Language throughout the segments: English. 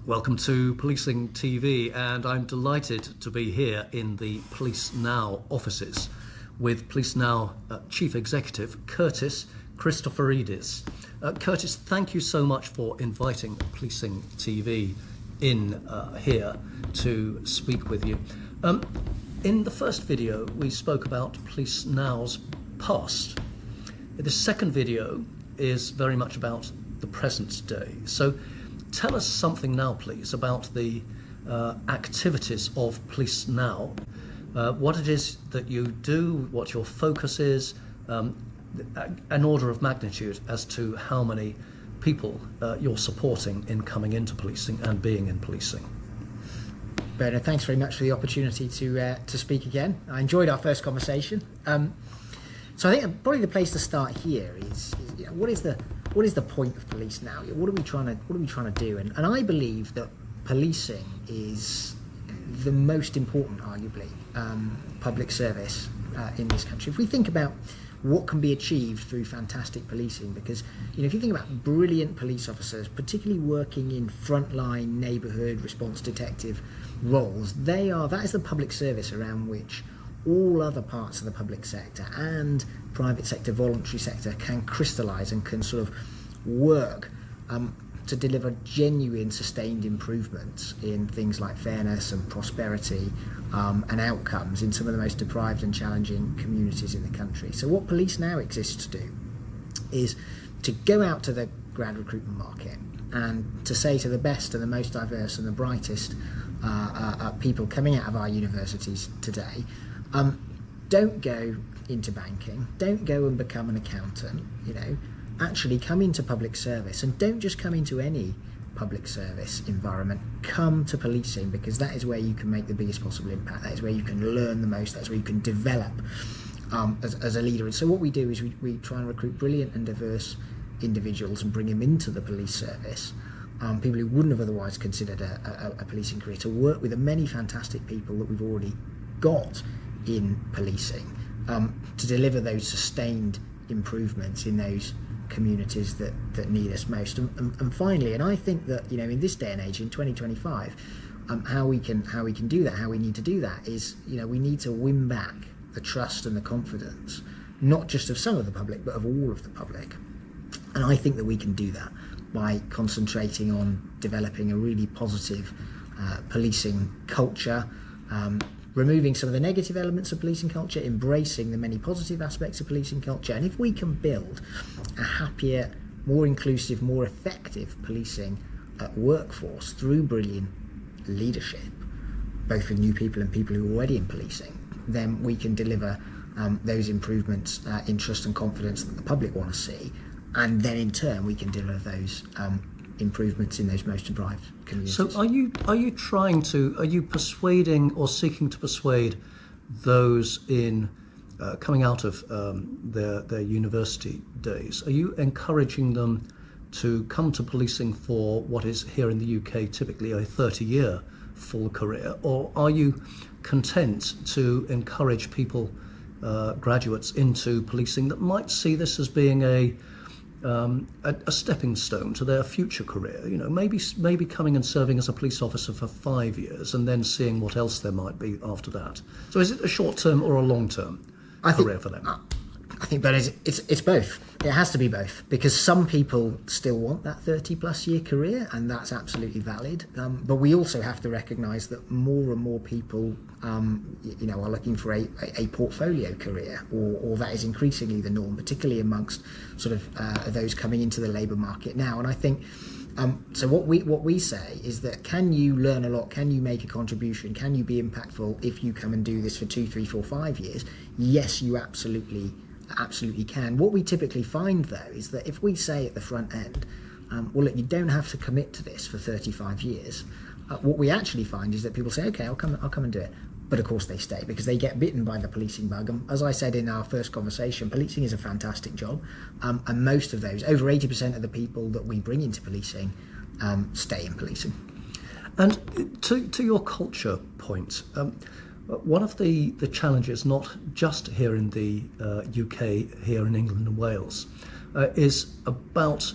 Welcome to Policing TV, and I'm delighted to be here in the Police Now offices with Police Now Chief Executive Kurtis Christoforides. Kurtis, thank you so much for inviting Policing TV in here to speak with you. In the first video, we spoke about Police Now's past. The second video is very much about the present day. So tell us something now, please, about the activities of Police Now, what it is that you do, what your focus is, an order of magnitude as to how many people you're supporting in coming into policing and being in policing. Bernard, thanks very much for the opportunity to speak again. I enjoyed our first conversation. So I think probably the place to start here is what is the point of Police Now? What are we trying to do? And I believe that policing is the most important, arguably, public service in this country. If we think about what can be achieved through fantastic policing, because if you think about brilliant police officers, particularly working in frontline neighbourhood response detective roles, that is the public service around which all other parts of the public sector and private sector, voluntary sector can crystallise and can sort of work to deliver genuine sustained improvements in things like fairness and prosperity and outcomes in some of the most deprived and challenging communities in the country. So what Police Now exists to do is to go out to the grad recruitment market and to say to the best and the most diverse and the brightest people coming out of our universities today, don't go into banking, don't go and become an accountant, actually come into public service, and don't just come into any public service environment, come to policing, because that is where you can make the biggest possible impact, that is where you can learn the most, that's where you can develop as a leader. And so what we do is we try and recruit brilliant and diverse individuals and bring them into the police service, people who wouldn't have otherwise considered a policing career, to work with the many fantastic people that we've already got in policing, to deliver those sustained improvements in those communities that need us most. And finally, and I think that in this day and age, in 2025, how we can do that, how we need to do that is we need to win back the trust and the confidence, not just of some of the public, but of all of the public. And I think that we can do that by concentrating on developing a really positive policing culture, removing some of the negative elements of policing culture, embracing the many positive aspects of policing culture. And if we can build a happier, more inclusive, more effective policing workforce through brilliant leadership, both with new people and people who are already in policing, then we can deliver those improvements in trust and confidence that the public want to see. And then in turn, we can deliver those improvements in those most deprived communities. So are you persuading or seeking to persuade those in coming out of their university days? Are you encouraging them to come to policing for what is here in the UK typically a 30-year full career, or are you content to encourage people, graduates, into policing that might see this as being a stepping stone to their future career? Maybe coming and serving as a police officer for 5 years and then seeing what else there might be after that. So is it a short-term or a long-term career for them? I think, but it's both. It has to be both, because some people still want that 30-plus year career, and that's absolutely valid. But we also have to recognise that more and more people, are looking for a portfolio career, or that is increasingly the norm, particularly amongst sort of those coming into the labour market now. And I think so. What we say is that, can you learn a lot? Can you make a contribution? Can you be impactful if you come and do this for 2, 3, 4, 5 years? Yes, you absolutely can. What we typically find, though, is that if we say at the front end, well, look, you don't have to commit to this for 35 years. What we actually find is that people say, okay, I'll come and do it. But of course they stay, because they get bitten by the policing bug. And as I said in our first conversation, policing is a fantastic job. And most of those, over 80% of the people that we bring into policing, stay in policing. And to your culture point, one of the challenges, not just here in the UK, here in England and Wales, is about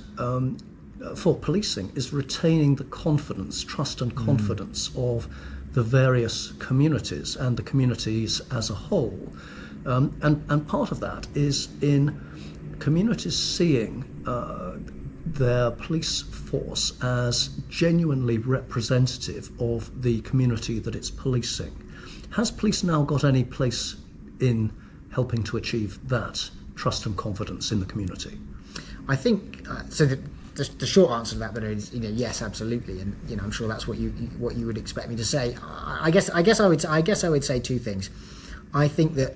for policing is retaining the confidence, trust and confidence of the various communities and the communities as a whole. And part of that is in communities seeing their police force as genuinely representative of the community that it's policing. Has Police Now got any place in helping to achieve that trust and confidence in the community? I think so. The short answer to that, but is yes, absolutely, and I'm sure that's what you would expect me to say. I guess I would say two things. I think that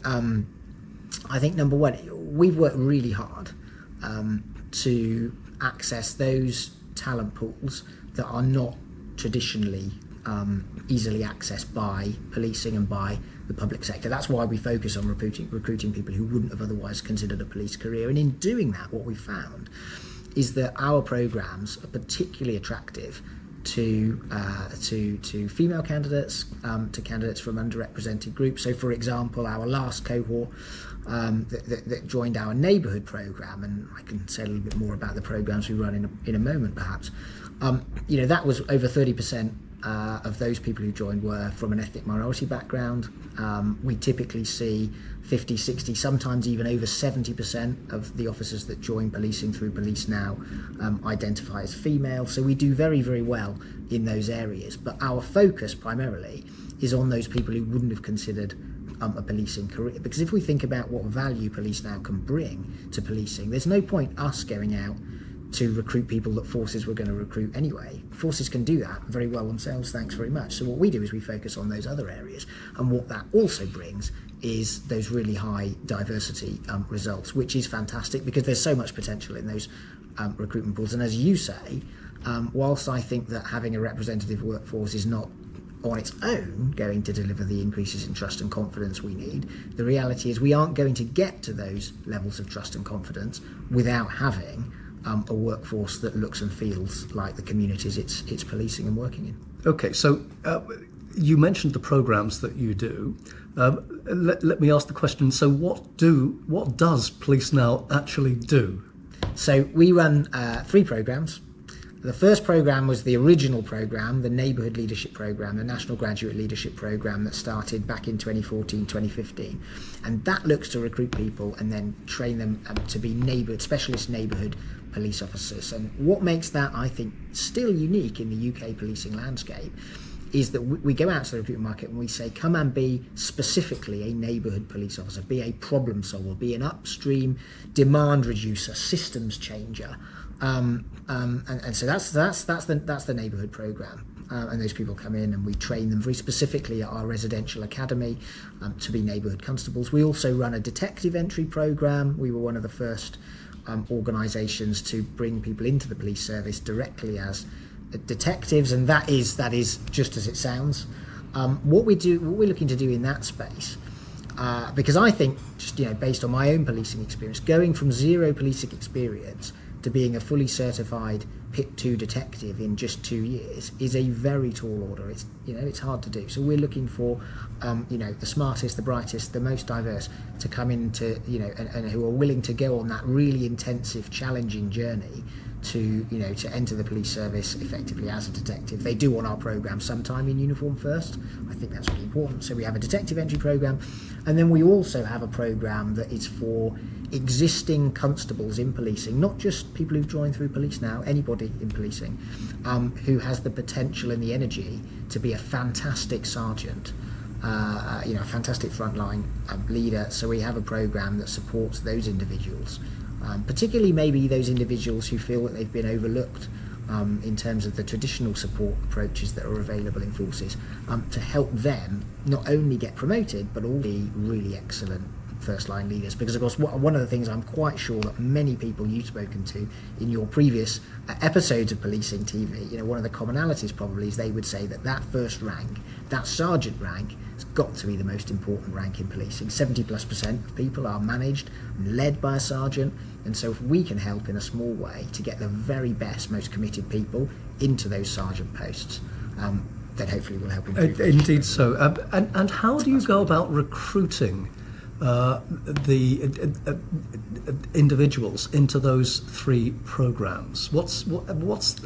I think number one, we've worked really hard to access those talent pools that are not traditionally easily accessed by policing and by the public sector. That's why we focus on recruiting people who wouldn't have otherwise considered a police career. And in doing that, what we found is that our programs are particularly attractive to female candidates, to candidates from underrepresented groups. So, for example, our last cohort that joined our neighbourhood program, and I can say a little bit more about the programs we run in a moment, perhaps. That was over 30%. Of those people who joined were from an ethnic minority background. We typically see 50, 60, sometimes even over 70% of the officers that join policing through Police Now identify as female. So we do very, very well in those areas. But our focus primarily is on those people who wouldn't have considered a policing career. Because if we think about what value Police Now can bring to policing, there's no point us going out to recruit people that forces were going to recruit anyway. Forces can do that very well themselves, thanks very much. So what we do is we focus on those other areas, and what that also brings is those really high diversity results, which is fantastic because there's so much potential in those recruitment pools. And as you say, whilst I think that having a representative workforce is not on its own going to deliver the increases in trust and confidence we need, the reality is we aren't going to get to those levels of trust and confidence without having a workforce that looks and feels like the communities it's policing and working in. Okay, so you mentioned the programs that you do. Let me ask the question, so what does Police Now actually do? So we run 3 programs. The first program was the original program, the Neighbourhood Leadership Program, the National Graduate Leadership Program that started back in 2014, 2015. And that looks to recruit people and then train them to be specialist neighbourhood police officers. And what makes that, I think, still unique in the UK policing landscape is that we go out to the recruitment market and we say, come and be specifically a neighbourhood police officer, be a problem solver, be an upstream demand reducer, systems changer. And so that's the neighbourhood program, and those people come in and we train them very specifically at our residential academy to be neighbourhood constables. We also run a detective entry program. We were one of the first organisations to bring people into the police service directly as detectives, and that is just as it sounds. What we're looking to do in that space. Because I think, just based on my own policing experience, going from zero policing experience to being a fully certified PIP 2 detective in just 2 years is a very tall order. It's hard to do. So we're looking for the smartest, the brightest, the most diverse to come into and who are willing to go on that really intensive, challenging journey to enter the police service effectively as a detective. They do on our program sometime in uniform first. I think that's really important. So we have a detective entry program, and then we also have a program that is for existing constables in policing, not just people who've joined through Police Now, anybody in policing who has the potential and the energy to be a fantastic sergeant, a fantastic frontline leader. So we have a program that supports those individuals. Particularly maybe those individuals who feel that they've been overlooked in terms of the traditional support approaches that are available in forces, to help them not only get promoted but all be really excellent first line leaders. Because of course one of the things I'm quite sure that many people you've spoken to in your previous episodes of Policing TV, one of the commonalities probably is they would say that first rank, that sergeant rank, has got to be the most important rank in policing. 70+% of people are managed and led by a sergeant, and so if we can help in a small way to get the very best, most committed people into those sergeant posts, then hopefully we'll help improve. Indeed so. And how do you go about recruiting the individuals into those 3 programs?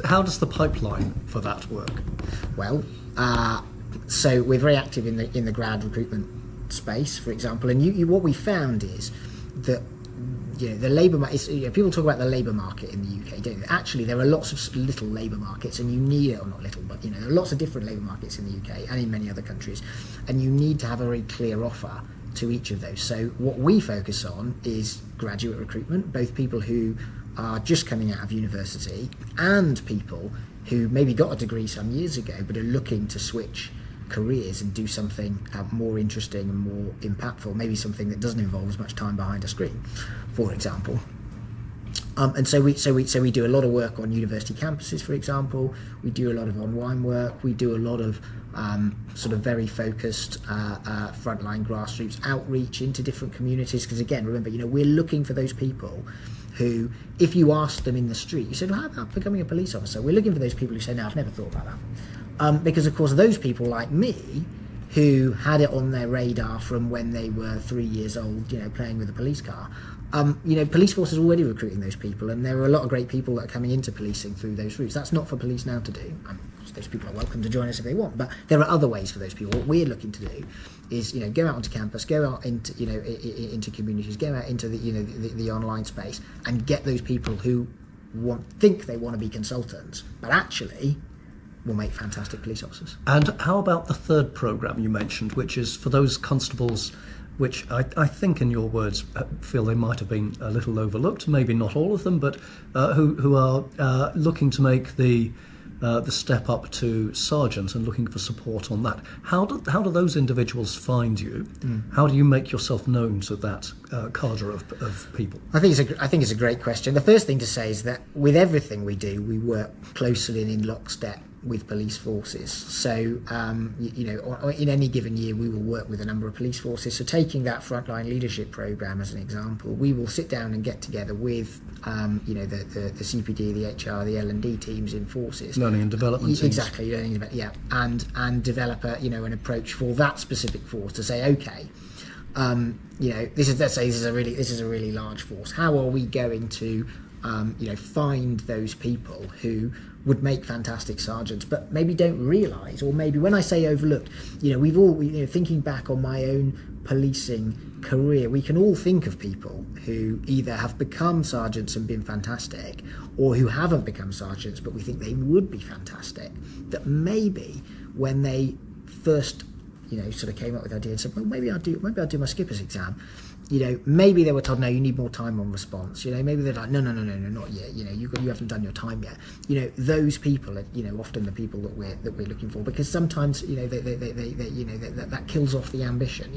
How does the pipeline for that work? Well, so we're very active in the grad recruitment space, for example, and what we found is that the labour market. People talk about the labour market in the UK, don't they? Actually, there are lots of little labour markets, and you need it, or not little, but there are lots of different labour markets in the UK and in many other countries, and you need to have a very clear offer to each of those. So what we focus on is graduate recruitment, both people who are just coming out of university and people who maybe got a degree some years ago but are looking to switch careers and do something more interesting and more impactful, maybe something that doesn't involve as much time behind a screen, for example. And so we do a lot of work on university campuses, for example. We do a lot of online work. We do a lot of sort of very focused frontline grassroots outreach into different communities. Because again, remember, we're looking for those people who, if you ask them in the street, you say, well, how about becoming a police officer? We're looking for those people who say, no, I've never thought about that. Because of course, those people like me, who had it on their radar from when they were 3 years old, playing with a police car. Police force is already recruiting those people, and there are a lot of great people that are coming into policing through those routes. That's not for police now to do. Those people are welcome to join us if they want, but there are other ways for those people. What we're looking to do is, go out onto campus, go out into, into communities, go out into the online space, and get those people who think they want to be consultants, but actually will make fantastic police officers. And how about the 3rd programme you mentioned, which is for those constables, which I think, in your words, feel they might have been a little overlooked, maybe not all of them, but who are looking to make the step up to sergeant and looking for support on that. How do those individuals find you? How do you make yourself known to that cadre of people? I think it's a great question. The first thing to say is that with everything we do, we work closely and in lockstep with police forces. So, in any given year, we will work with a number of police forces. So taking that frontline leadership programme as an example, we will sit down and get together with, the CPD, the HR, the L&D teams in forces. Learning and development teams. Exactly, learning and development, yeah. And develop an approach for that specific force to say, okay, this is a really large force. How are we going to find those people who would make fantastic sergeants, but maybe don't realise, or maybe when I say overlooked, we've all, thinking back on my own policing career, we can all think of people who either have become sergeants and been fantastic, or who haven't become sergeants, but we think they would be fantastic, that maybe when they first, sort of came up with the idea and said, well, maybe I'll do my skipper's exam. Maybe they were told, no, you need more time on response. Maybe they're like, no, not yet. You haven't done your time yet. Those people are, often the people that we're looking for, because sometimes, that kills off the ambition.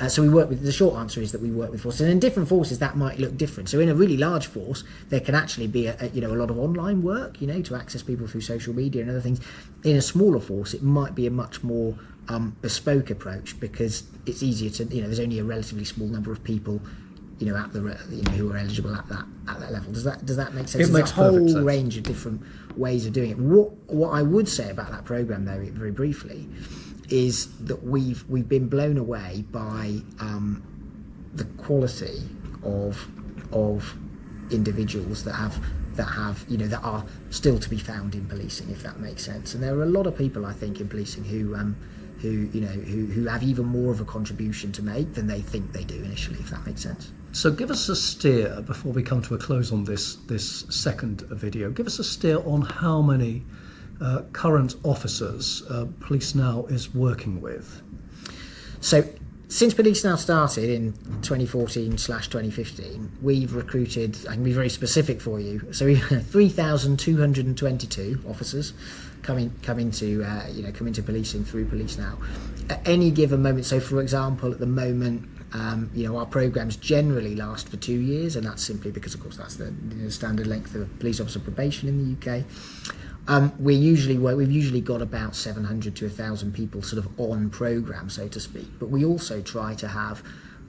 So we work with. The short answer is that we work with forces, and in different forces that might look different. So in a really large force, there can actually be a lot of online work, to access people through social media and other things. In a smaller force, it might be a much more bespoke approach, because it's easier to, there's only a relatively small number of people, at the who are eligible at that level. Does that make sense? It makes a whole perfect sense. Range of different ways of doing it. What I would say about that programme, though, very briefly, is that we've been blown away by the quality of individuals that are still to be found in policing, if that makes sense. And there are a lot of people, I think, in policing who have even more of a contribution to make than they think they do initially, if that makes sense. So give us a steer, before we come to a close on this second video, give us a steer on how many current officers Police Now is working with. So since Police Now started in 2014/2015, we've recruited, I can be very specific for you, so we have 3,222 officers coming to policing through Police Now. At any given moment, so for example, at the moment, our programmes generally last for 2 years, and that's simply because, of course, that's the standard length of police officer probation in the UK. We've usually got about 700 to 1,000 people sort of on programme, so to speak. But we also try to have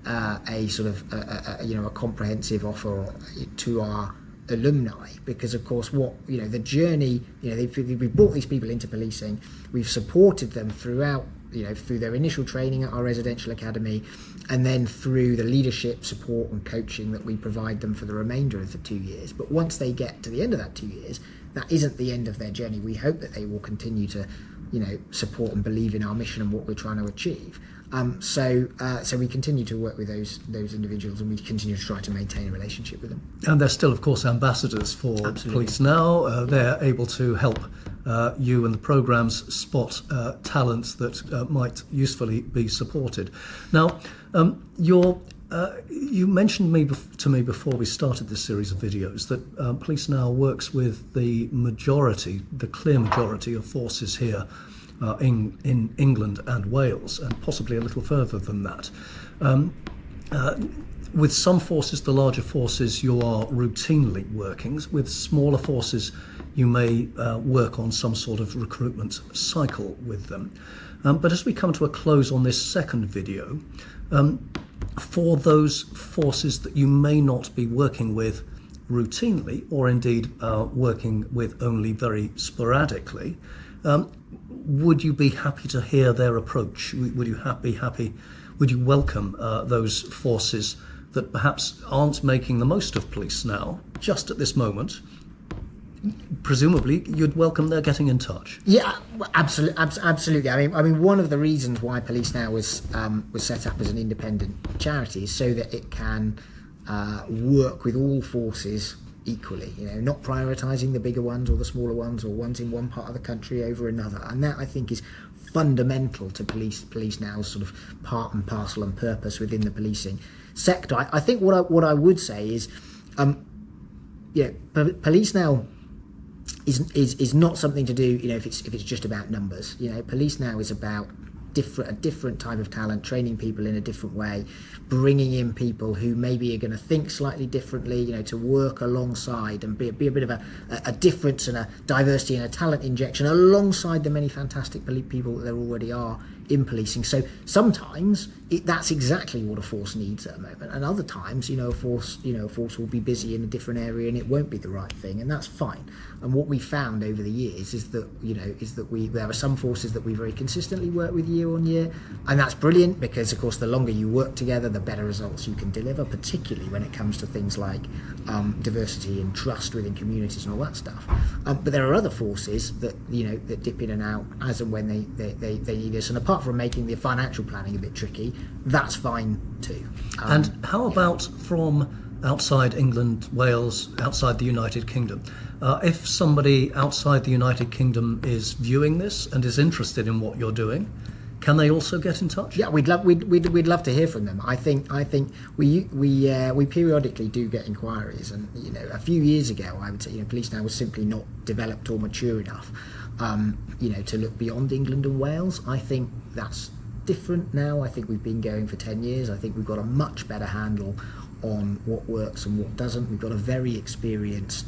a sort of a comprehensive offer to our alumni, because of course the journey, we've brought these people into policing, we've supported them throughout through their initial training at our residential academy, and then through the leadership support and coaching that we provide them for the remainder of the 2 years. But once they get to the end of that 2 years, that isn't the end of their journey. We hope that they will continue to, support and believe in our mission and what we're trying to achieve. So we continue to work with those individuals, and we continue to try to maintain a relationship with them. And they're still, of course, ambassadors for Police Now. They're able to help you and the programmes spot talents that might usefully be supported. Now, you mentioned to me before we started this series of videos that Police Now works with the clear majority of forces here in England and Wales, and possibly a little further than that. With some forces, the larger forces, you are routinely working. With smaller forces, you may work on some sort of recruitment cycle with them. But as we come to a close on this second video, for those forces that you may not be working with routinely, or indeed working with only very sporadically, would you be happy to hear their approach? Would you welcome those forces that perhaps aren't making the most of Police Now just at this moment? Presumably, you'd welcome their getting in touch. Yeah, absolutely. I mean, one of the reasons why Police Now was set up as an independent charity is so that it can work with all forces equally, not prioritising the bigger ones or the smaller ones, or ones in one part of the country over another. And that, I think, is fundamental to Police Now's sort of part and parcel and purpose within the policing sector. I think what I would say is, Police Now is not something to do, if it's just about numbers. Police Now is about a different type of talent, training people in a different way, bringing in people who maybe are going to think slightly differently, to work alongside and be a bit of a difference and a diversity and a talent injection alongside the many fantastic people that there already are in policing. So sometimes that's exactly what a force needs at a moment, and other times, a force will be busy in a different area and it won't be the right thing, and that's fine. And what we found over the years is that there are some forces that we very consistently work with year on year, and that's brilliant, because of course the longer you work together, the better results you can deliver, particularly when it comes to things like diversity and trust within communities and all that stuff. But there are other forces that that dip in and out as and when they need us, and apart from making the financial planning a bit tricky, that's fine too. And how about from outside England, Wales, outside the United Kingdom? If somebody outside the United Kingdom is viewing this and is interested in what you're doing, can they also get in touch? Yeah, we'd love to hear from them. I think we periodically do get inquiries, and a few years ago, I would say Police Now was simply not developed or mature enough, to look beyond England and Wales. I think that's different now. I think we've been going for 10 years. I think we've got a much better handle on what works and what doesn't. We've got a very experienced,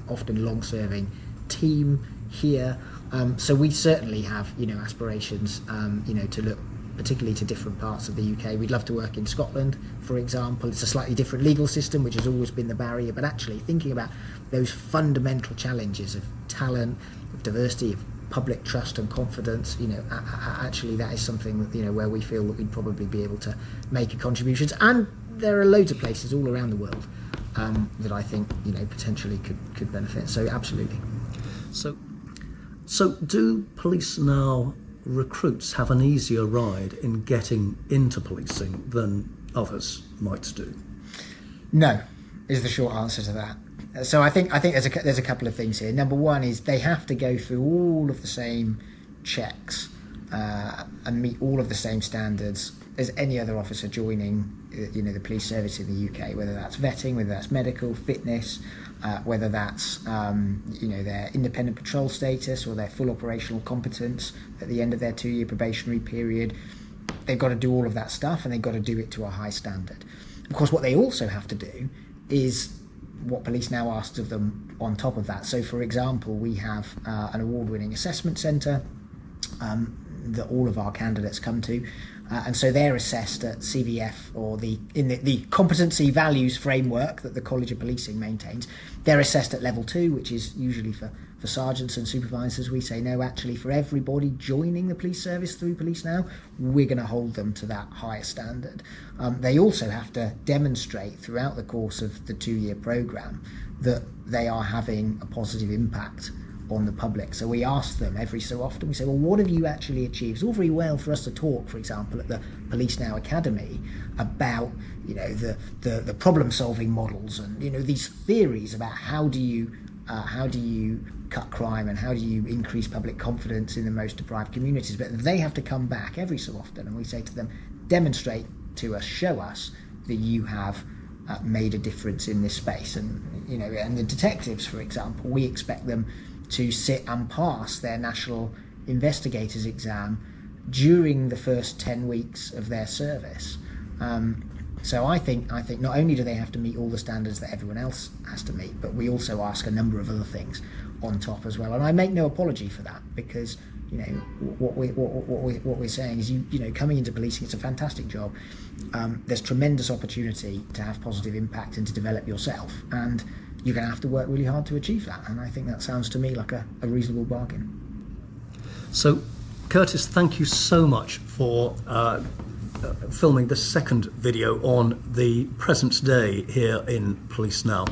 often long-serving team here. So we certainly have, aspirations, to look particularly to different parts of the UK. We'd love to work in Scotland, for example. It's a slightly different legal system, which has always been the barrier, but actually thinking about those fundamental challenges of talent, of diversity, of public trust and confidence, actually that is something that, where we feel that we'd probably be able to make a contribution. And there are loads of places all around the world that I think, potentially could benefit. So absolutely. So do Police Now recruits have an easier ride in getting into policing than others might do? No, is the short answer to that. So I think there's a couple of things here. Number one is they have to go through all of the same checks and meet all of the same standards as any other officer joining the police service in the UK, whether that's vetting, whether that's medical, fitness, whether that's their independent patrol status or their full operational competence at the end of their 2-year probationary period. They've got to do all of that stuff, and they've got to do it to a high standard. Of course, what they also have to do is what Police Now asks of them on top of that. So, for example, we have an award-winning assessment centre. that all of our candidates come to. And so they're assessed at CVF, or in the competency values framework that the College of Policing maintains. They're assessed at level 2, which is usually for sergeants and supervisors. We say, no, actually for everybody joining the police service through Police Now, we're going to hold them to that higher standard. They also have to demonstrate throughout the course of the 2-year programme that they are having a positive impact on the public. So we ask them every so often, we say, well, what have you actually achieved? It's all very well for us to talk, for example, at the Police Now Academy about, the problem solving models and, these theories about how do you cut crime and how do you increase public confidence in the most deprived communities. But they have to come back every so often, and we say to them, demonstrate to us, show us that you have made a difference in this space. And and the detectives, for example, we expect them to sit and pass their national investigators exam during the first 10 weeks of their service. So I think not only do they have to meet all the standards that everyone else has to meet, but we also ask a number of other things on top as well. And I make no apology for that, because what we're saying is coming into policing, it's a fantastic job. There's tremendous opportunity to have positive impact and to develop yourself, and you're going to have to work really hard to achieve that. And I think that sounds to me like a reasonable bargain. So, Kurtis, thank you so much for filming the second video on the present day here in Police Now.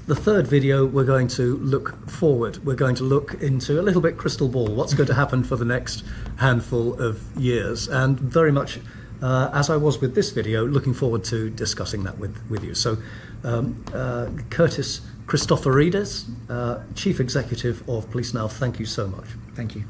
The third video, we're going to look forward. We're going to look into a little bit crystal ball, what's going to happen for the next handful of years. And very much, as I was with this video, looking forward to discussing that with you. So, Kurtis Christoforides, Chief Executive of Police Now, thank you so much. Thank you.